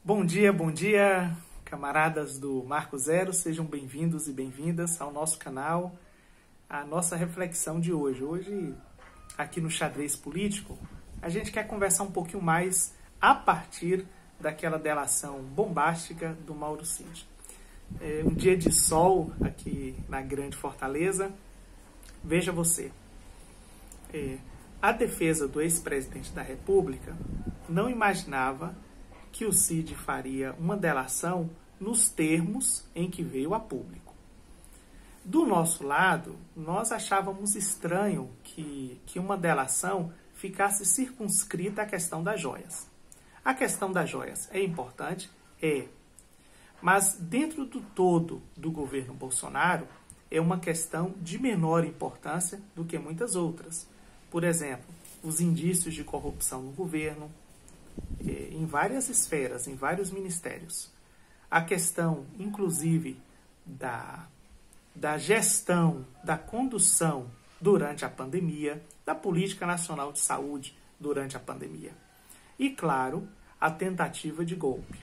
Bom dia, camaradas do Marco Zero, sejam bem-vindos e bem-vindas ao nosso canal, a nossa reflexão de hoje. Hoje, aqui no Xadrez Político, a gente quer conversar um pouquinho mais a partir daquela delação bombástica do Mauro Cid. Um dia de sol aqui na Grande Fortaleza. Veja você, a defesa do ex-presidente da República não imaginava que o Cid faria uma delação nos termos em que veio a público. Do nosso lado, nós achávamos estranho que uma delação ficasse circunscrita à questão das joias. A questão das joias é importante? É. Mas dentro do todo do governo Bolsonaro, é uma questão de menor importância do que muitas outras. Por exemplo, os indícios de corrupção no governo, em várias esferas, em vários ministérios. A questão, inclusive, da gestão, da condução durante a pandemia, da política nacional de saúde durante a pandemia. E, claro, a tentativa de golpe.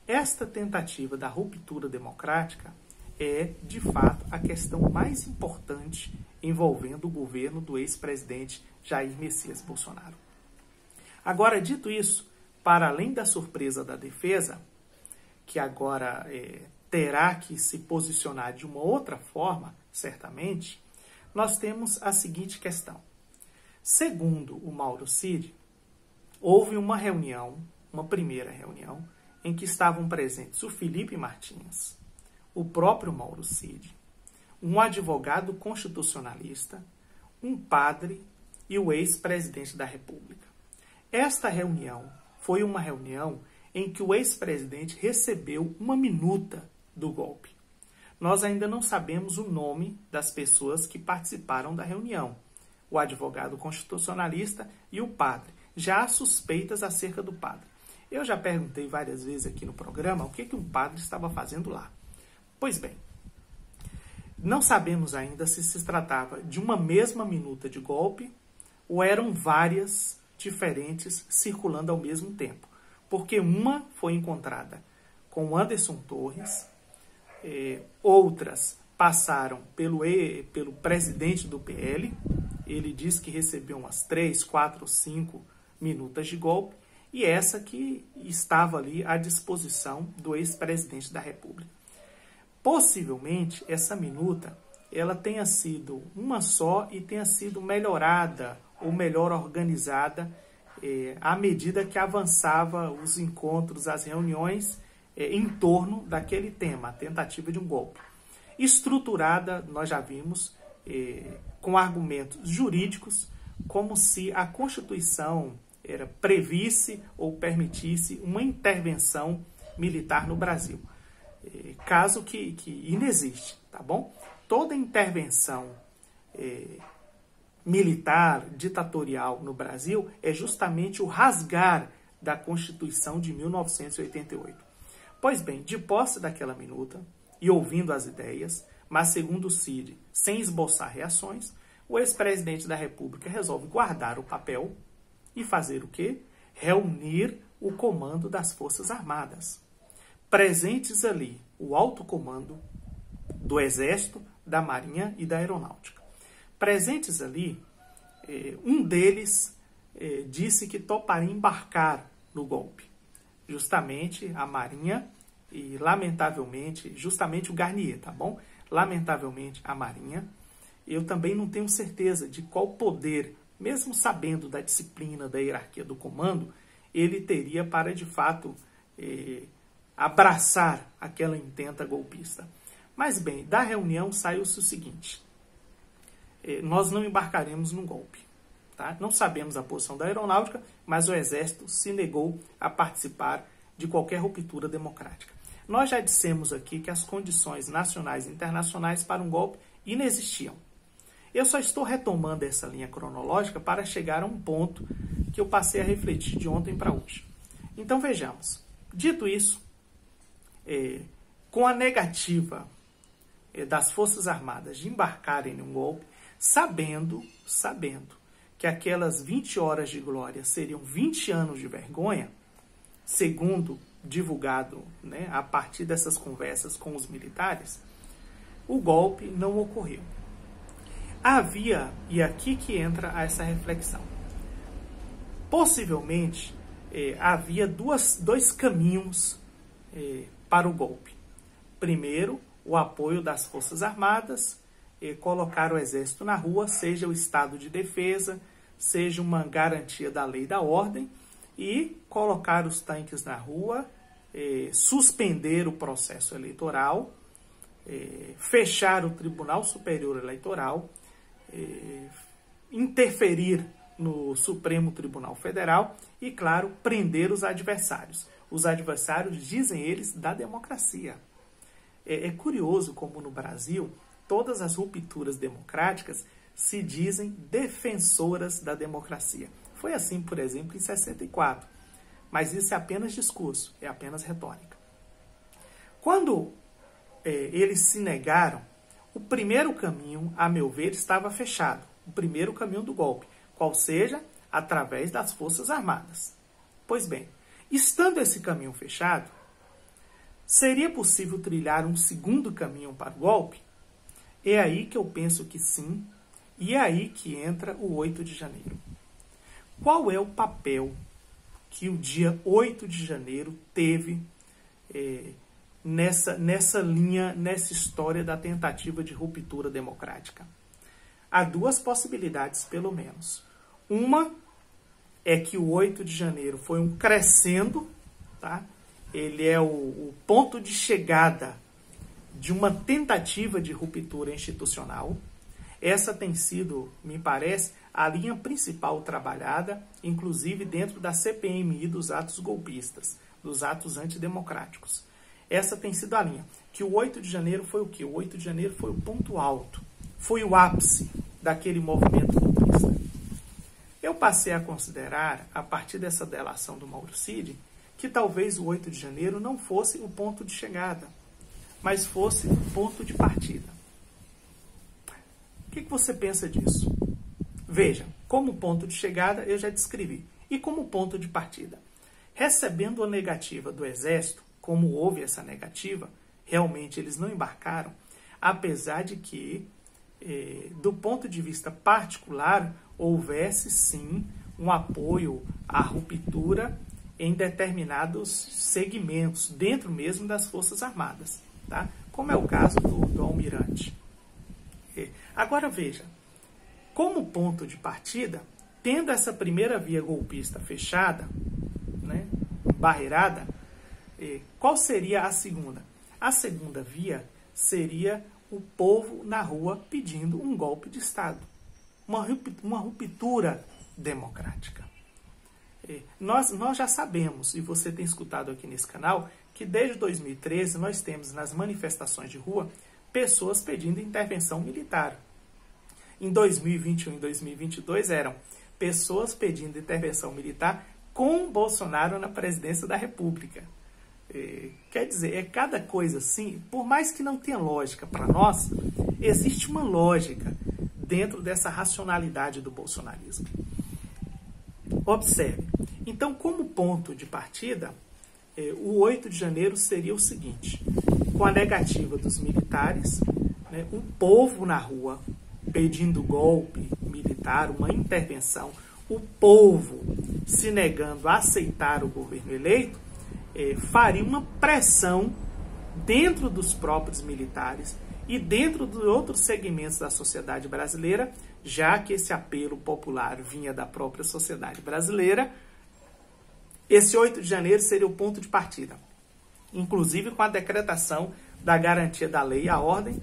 Esta tentativa da ruptura democrática é, de fato, a questão mais importante envolvendo o governo do ex-presidente Jair Messias Bolsonaro. Agora, dito isso, para além da surpresa da defesa, que agora terá que se posicionar de uma outra forma, certamente, nós temos a seguinte questão. Segundo o Mauro Cid, houve uma reunião, uma primeira reunião, em que estavam presentes o Felipe Martins, o próprio Mauro Cid, um advogado constitucionalista, um padre e o ex-presidente da República. Esta reunião foi uma reunião em que o ex-presidente recebeu uma minuta do golpe. Nós ainda não sabemos o nome das pessoas que participaram da reunião, o advogado constitucionalista e o padre. Já há suspeitas acerca do padre. Eu já perguntei várias vezes aqui no programa o que um padre estava fazendo lá. Pois bem, não sabemos ainda se tratava de uma mesma minuta de golpe ou eram várias diferentes circulando ao mesmo tempo. Porque uma foi encontrada com Anderson Torres, outras passaram pelo presidente do PL, ele disse que recebeu umas 3, 4, 5 minutas de golpe, e essa que estava ali à disposição do ex-presidente da República. Possivelmente, essa minuta ela tenha sido uma só e tenha sido melhorada ou melhor organizada à medida que avançava os encontros, as reuniões em torno daquele tema, a tentativa de um golpe. Estruturada, nós já vimos, com argumentos jurídicos, como se a Constituição previsse ou permitisse uma intervenção militar no Brasil. Caso que inexiste, tá bom? Toda intervenção militar, ditatorial no Brasil é justamente o rasgar da Constituição de 1988. Pois bem, de posse daquela minuta e ouvindo as ideias, mas segundo o Cid, sem esboçar reações, o ex-presidente da República resolve guardar o papel e fazer o quê? Reunir o comando das Forças Armadas. Presentes ali o alto comando do Exército, da Marinha e da Aeronáutica. Presentes ali, um deles disse que toparia embarcar no golpe. Justamente a Marinha e, lamentavelmente, justamente o Garnier, tá bom? Lamentavelmente, a Marinha. Eu também não tenho certeza de qual poder, mesmo sabendo da disciplina, da hierarquia do comando, ele teria para, de fato, abraçar aquela intenta golpista. Mas bem, da reunião saiu-se o seguinte: nós não embarcaremos num golpe. Tá? Não sabemos a posição da aeronáutica, mas o Exército se negou a participar de qualquer ruptura democrática. Nós já dissemos aqui que as condições nacionais e internacionais para um golpe inexistiam. Eu só estou retomando essa linha cronológica para chegar a um ponto que eu passei a refletir de ontem para hoje. Então vejamos. Dito isso, com a negativa das Forças Armadas de embarcarem em um golpe, sabendo que aquelas 20 horas de glória seriam 20 anos de vergonha, segundo divulgado, né, a partir dessas conversas com os militares, o golpe não ocorreu. Havia, e aqui que entra essa reflexão, possivelmente havia dois caminhos para o golpe. Primeiro, o apoio das Forças Armadas, colocar o Exército na rua, seja o estado de defesa, seja uma garantia da lei e da ordem, e colocar os tanques na rua, suspender o processo eleitoral, fechar o Tribunal Superior Eleitoral, interferir no Supremo Tribunal Federal e, claro, prender os adversários. Os adversários, dizem eles, da democracia. É curioso como no Brasil, todas as rupturas democráticas se dizem defensoras da democracia. Foi assim, por exemplo, em 64. Mas isso é apenas discurso, é apenas retórica. Quando eles se negaram, o primeiro caminho, a meu ver, estava fechado. O primeiro caminho do golpe, qual seja, através das Forças Armadas. Pois bem, estando esse caminho fechado, seria possível trilhar um segundo caminho para o golpe? É aí que eu penso que sim, e é aí que entra o 8 de janeiro. Qual é o papel que o dia 8 de janeiro teve nessa linha, nessa história da tentativa de ruptura democrática? Há duas possibilidades, pelo menos. Uma é que o 8 de janeiro foi um crescendo, tá? Ele é o ponto de chegada de uma tentativa de ruptura institucional. Essa tem sido, me parece, a linha principal trabalhada, inclusive dentro da CPMI dos atos golpistas, dos atos antidemocráticos. Essa tem sido a linha. Que o 8 de janeiro foi o quê? O 8 de janeiro foi o ponto alto, foi o ápice daquele movimento golpista. Eu passei a considerar, a partir dessa delação do Mauro Cid, que talvez o 8 de janeiro não fosse o ponto de chegada, mas fosse o ponto de partida. O que você pensa disso? Veja, como ponto de chegada eu já descrevi. E como ponto de partida? Recebendo a negativa do Exército, como houve essa negativa, realmente eles não embarcaram, apesar de que, do ponto de vista particular, houvesse sim um apoio à ruptura em determinados segmentos, dentro mesmo das Forças Armadas, tá? Como é o caso do Almirante. Agora veja, como ponto de partida, tendo essa primeira via golpista fechada, né, barreirada, qual seria a segunda? A segunda via seria o povo na rua pedindo um golpe de Estado, uma ruptura democrática. Nós já sabemos, e você tem escutado aqui nesse canal, que desde 2013 nós temos nas manifestações de rua pessoas pedindo intervenção militar. Em 2021 e 2022 eram pessoas pedindo intervenção militar com Bolsonaro na presidência da República. Quer dizer, é cada coisa assim, por mais que não tenha lógica para nós, existe uma lógica dentro dessa racionalidade do bolsonarismo. Observe. Então, como ponto de partida, o 8 de janeiro seria o seguinte: com a negativa dos militares, né, o povo na rua pedindo golpe militar, uma intervenção, o povo se negando a aceitar o governo eleito, faria uma pressão dentro dos próprios militares e dentro de outros segmentos da sociedade brasileira, já que esse apelo popular vinha da própria sociedade brasileira. Esse 8 de janeiro seria o ponto de partida, inclusive com a decretação da garantia da lei e a ordem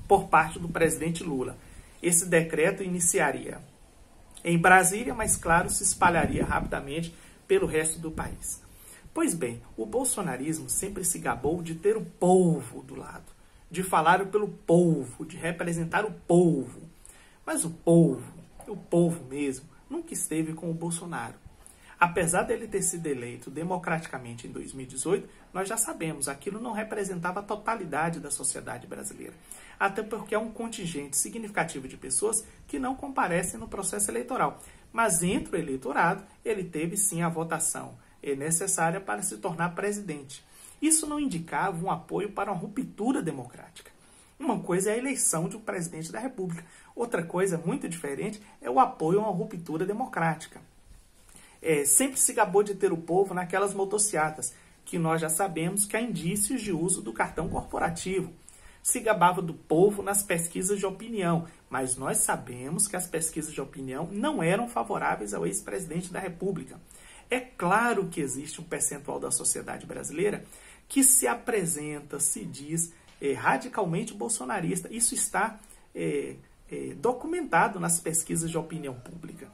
por parte do presidente Lula. Esse decreto iniciaria em Brasília, mas, claro, se espalharia rapidamente pelo resto do país. Pois bem, o bolsonarismo sempre se gabou de ter o povo do lado, de falar pelo povo, de representar o povo. Mas o povo mesmo, nunca esteve com o Bolsonaro. Apesar dele ter sido eleito democraticamente em 2018, nós já sabemos, aquilo não representava a totalidade da sociedade brasileira. Até porque é um contingente significativo de pessoas que não comparecem no processo eleitoral. Mas entre o eleitorado, ele teve sim a votação necessária para se tornar presidente. Isso não indicava um apoio para uma ruptura democrática. Uma coisa é a eleição de um presidente da República. Outra coisa muito diferente é o apoio a uma ruptura democrática. Sempre se gabou de ter o povo naquelas motociatas, que nós já sabemos que há indícios de uso do cartão corporativo. Se gabava do povo nas pesquisas de opinião, mas nós sabemos que as pesquisas de opinião não eram favoráveis ao ex-presidente da República. É claro que existe um percentual da sociedade brasileira que se apresenta, se diz radicalmente bolsonarista. Isso está documentado nas pesquisas de opinião pública.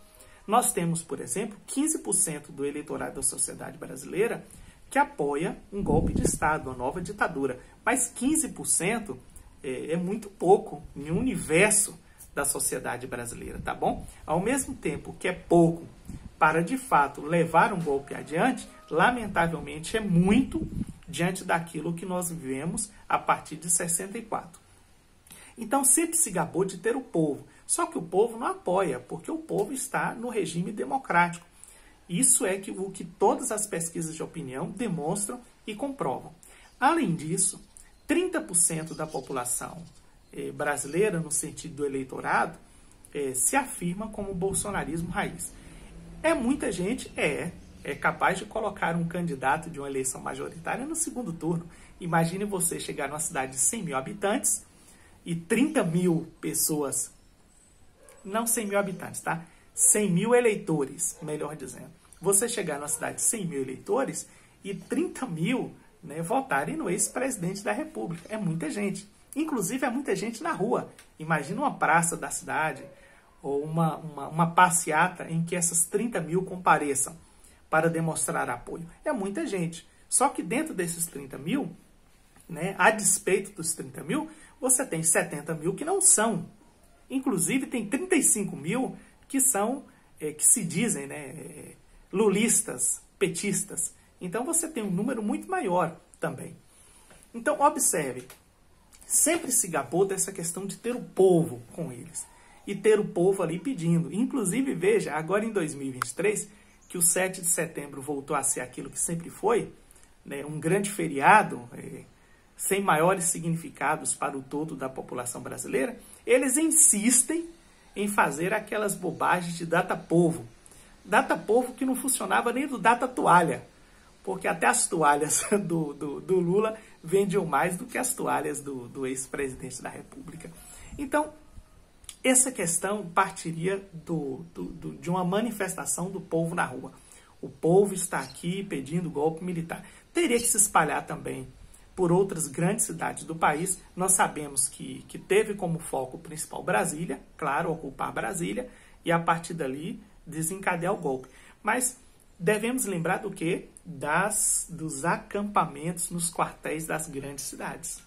Nós temos, por exemplo, 15% do eleitorado da sociedade brasileira que apoia um golpe de Estado, uma nova ditadura. Mas 15% é muito pouco em um universo da sociedade brasileira, tá bom? Ao mesmo tempo que é pouco para, de fato, levar um golpe adiante, lamentavelmente é muito diante daquilo que nós vivemos a partir de 64. Então, sempre se gabou de ter o povo. Só que o povo não apoia, porque o povo está no regime democrático. Isso é o que todas as pesquisas de opinião demonstram e comprovam. Além disso, 30% da população brasileira, no sentido do eleitorado, se afirma como bolsonarismo raiz. Muita gente é capaz de colocar um candidato de uma eleição majoritária no segundo turno. Imagine você chegar numa cidade de 100 mil habitantes e 30 mil pessoas, não 100 mil habitantes, tá? 100 mil eleitores, melhor dizendo. Você chegar numa cidade de 100 mil eleitores e 30 mil votarem no ex-presidente da República. É muita gente. Inclusive, é muita gente na rua. Imagina uma praça da cidade ou uma passeata em que essas 30 mil compareçam para demonstrar apoio. É muita gente. Só que dentro desses 30 mil, a despeito dos 30 mil, você tem 70 mil que não são. Inclusive, tem 35 mil que são, que se dizem, lulistas, petistas. Então, você tem um número muito maior também. Então, observe, sempre se gabou dessa questão de ter o povo com eles. E ter o povo ali pedindo. Inclusive, veja, agora em 2023, que o 7 de setembro voltou a ser aquilo que sempre foi, um grande feriado, sem maiores significados para o todo da população brasileira, eles insistem em fazer aquelas bobagens de data povo. Data povo que não funcionava nem do data toalha, porque até as toalhas do Lula vendiam mais do que as toalhas do ex-presidente da República. Então, essa questão partiria de uma manifestação do povo na rua. O povo está aqui pedindo golpe militar. Teria que se espalhar também por outras grandes cidades do país. Nós sabemos que teve como foco principal Brasília, claro, ocupar Brasília, e a partir dali desencadear o golpe. Mas devemos lembrar do quê? Dos acampamentos nos quartéis das grandes cidades.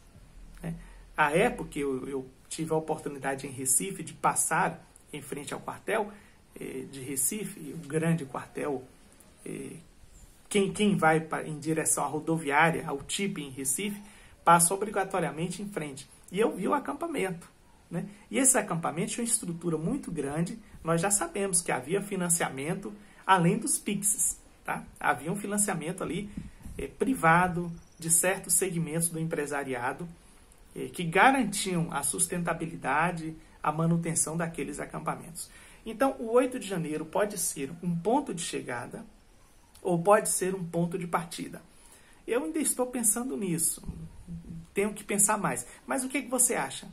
À época, eu tive a oportunidade em Recife de passar em frente ao quartel de Recife, o grande quartel. Quem vai em direção à rodoviária, ao TIP em Recife, passa obrigatoriamente em frente. E eu vi o acampamento. E esse acampamento tinha uma estrutura muito grande. Nós já sabemos que havia financiamento além dos PIXs. Tá? Havia um financiamento ali privado de certos segmentos do empresariado que garantiam a sustentabilidade, a manutenção daqueles acampamentos. Então, o 8 de janeiro pode ser um ponto de chegada ou pode ser um ponto de partida. Eu ainda estou pensando nisso, tenho que pensar mais. Mas o que você acha?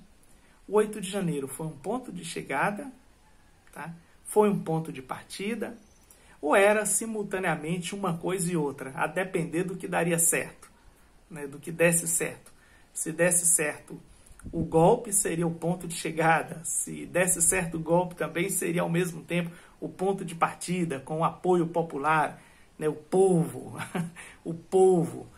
O 8 de janeiro foi um ponto de chegada? Tá? Foi um ponto de partida? Ou era simultaneamente uma coisa e outra, a depender do que daria certo, do que desse certo? Se desse certo o golpe, seria o ponto de chegada. Se desse certo o golpe, também seria ao mesmo tempo o ponto de partida, com o apoio popular, o povo,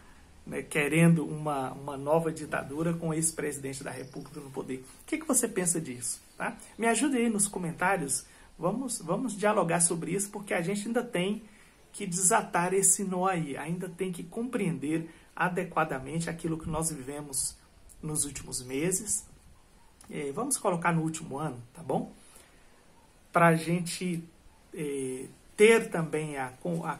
querendo uma nova ditadura com o ex-presidente da República no poder. O que você pensa disso? Tá? Me ajude aí nos comentários. Vamos dialogar sobre isso, porque a gente ainda tem que desatar esse nó aí, ainda tem que compreender adequadamente aquilo que nós vivemos nos últimos meses. Vamos colocar no último ano, tá bom? Para a gente ter também a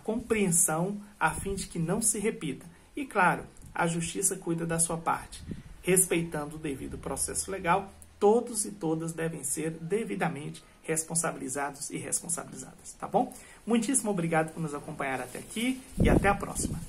compreensão a fim de que não se repita. E, claro, a justiça cuida da sua parte. Respeitando o devido processo legal, todos e todas devem ser devidamente responsabilizados e responsabilizadas, tá bom? Muitíssimo obrigado por nos acompanhar até aqui e até a próxima.